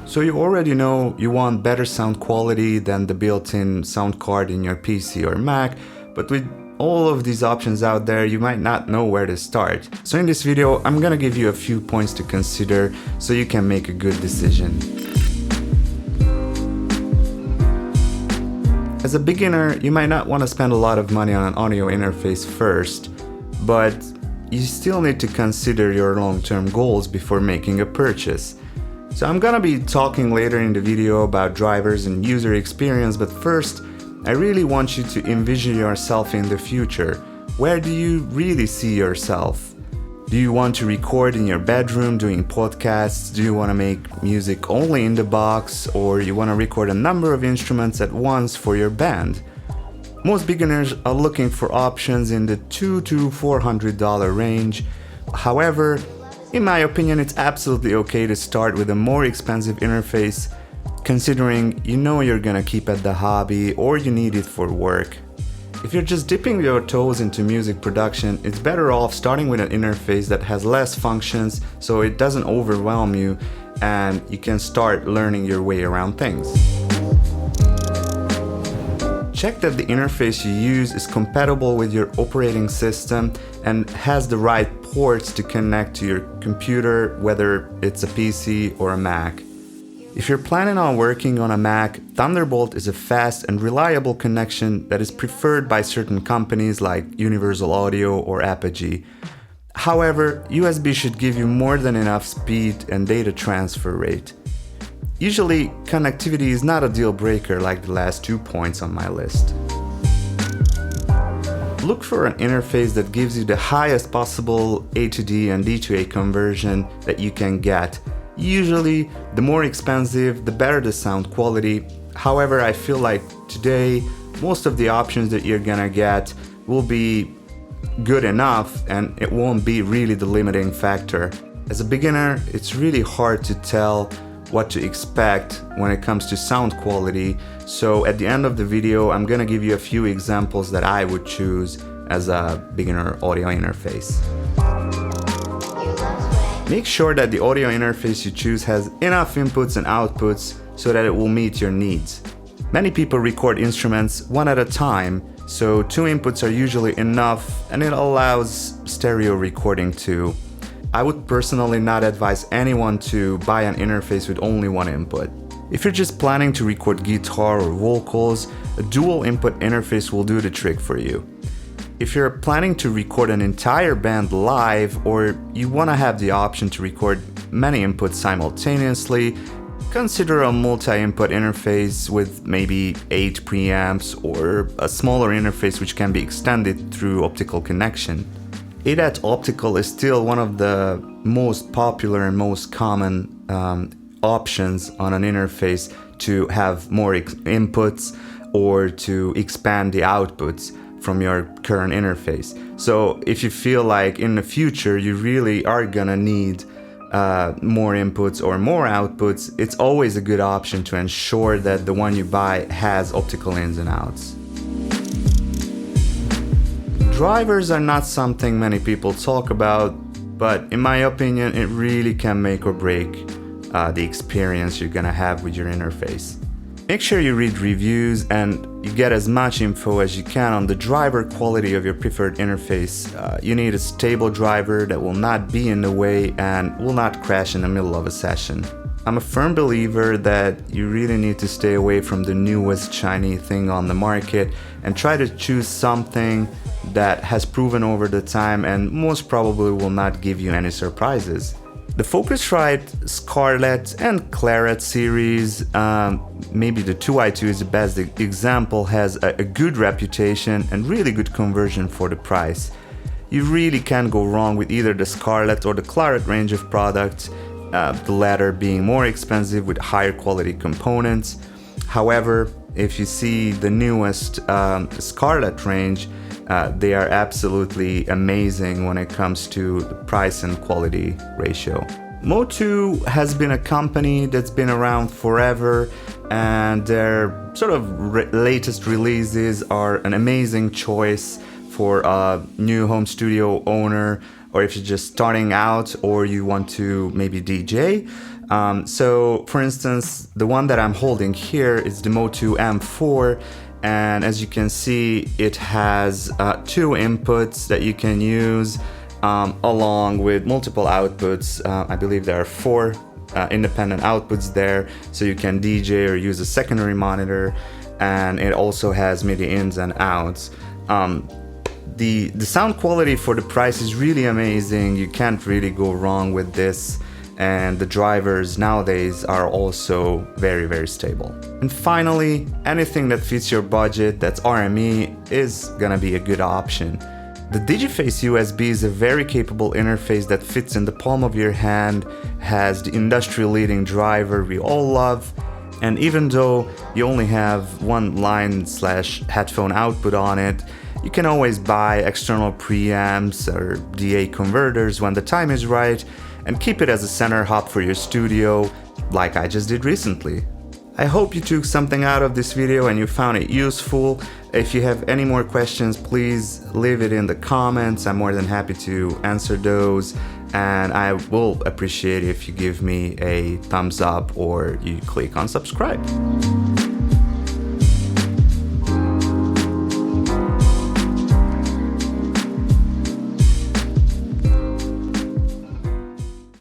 So you already know you want better sound quality than the built-in sound card in your PC or Mac, but with all of these options out there, you might not know where to start. So in this video, I'm gonna give you a few points to consider so you can make a good decision. As a beginner, you might not want to spend a lot of money on an audio interface first, but you still need to consider your long-term goals before making a purchase. So I'm gonna be talking later in the video about drivers and user experience, but first, I really want you to envision yourself in the future. Where do you really see yourself? Do you want to record in your bedroom doing podcasts? Do you want to make music only in the box? Or you want to record a number of instruments at once for your band? Most beginners are looking for options in the $200 to $400 range. However, in my opinion, it's absolutely okay to start with a more expensive interface, considering you know you're gonna keep at the hobby or you need it for work. If you're just dipping your toes into music production, it's better off starting with an interface that has less functions so it doesn't overwhelm you and you can start learning your way around things. Check that the interface you use is compatible with your operating system and has the right ports to connect to your computer, whether it's a PC or a Mac. If you're planning on working on a Mac, Thunderbolt is a fast and reliable connection that is preferred by certain companies like Universal Audio or Apogee. However, USB should give you more than enough speed and data transfer rate. Usually, connectivity is not a deal breaker like the last 2 points on my list. Look for an interface that gives you the highest possible A to D and D to A conversion that you can get. Usually, the more expensive, the better the sound quality. However, I feel like today, most of the options that you're gonna get will be good enough and it won't be really the limiting factor. As a beginner, it's really hard to tell what to expect when it comes to sound quality. So at the end of the video, I'm gonna give you a few examples that I would choose as a beginner audio interface. Make sure that the audio interface you choose has enough inputs and outputs so that it will meet your needs. Many people record instruments one at a time, so 2 inputs are usually enough and it allows stereo recording too. I would personally not advise anyone to buy an interface with only 1 input. If you're just planning to record guitar or vocals, a dual input interface will do the trick for you. If you're planning to record an entire band live or you want to have the option to record many inputs simultaneously, consider a multi-input interface with maybe 8 preamps or a smaller interface which can be extended through optical connection. ADAT optical is still one of the most popular and most common options on an interface to have more inputs or to expand the outputs from your current interface. So if you feel like in the future you really are gonna need more inputs or more outputs, it's always a good option to ensure that the one you buy has optical ins and outs. Drivers are not something many people talk about, but in my opinion it really can make or break the experience you're gonna have with your interface. Make sure you read reviews and you get as much info as you can on the driver quality of your preferred interface. You need a stable driver that will not be in the way and will not crash in the middle of a session. I'm a firm believer that you really need to stay away from the newest shiny thing on the market and try to choose something that has proven over the time and most probably will not give you any surprises. The Focusrite Scarlett and Claret series, maybe the 2i2 is the best example, has a good reputation and really good conversion for the price. You really can't go wrong with either the Scarlett or the Claret range of products, the latter being more expensive with higher quality components. However, if you see the newest Scarlett range, they are absolutely amazing when it comes to the price and quality ratio. Motu has been a company that's been around forever, and their sort of latest releases are an amazing choice for a new home studio owner, or if you're just starting out or you want to maybe DJ. So for instance, the one that I'm holding here is the Motu M4, and as you can see, it has two inputs that you can use along with multiple outputs. I believe there are four independent outputs there, so you can DJ or use a secondary monitor, and it also has MIDI ins and outs. The sound quality for the price is really amazing. You can't really go wrong with this, and the drivers nowadays are also very stable. And finally, anything that fits your budget that's RME is gonna be a good option. The Digiface USB is a very capable interface that fits in the palm of your hand, has the industry-leading driver we all love, and even though you only have one line/headphone output on it, you can always buy external preamps or DA converters when the time is right and keep it as a center hub for your studio, like I just did recently. I hope you took something out of this video and you found it useful. If you have any more questions, please leave it in the comments. I'm more than happy to answer those, and I will appreciate if you give me a thumbs up or you click on subscribe.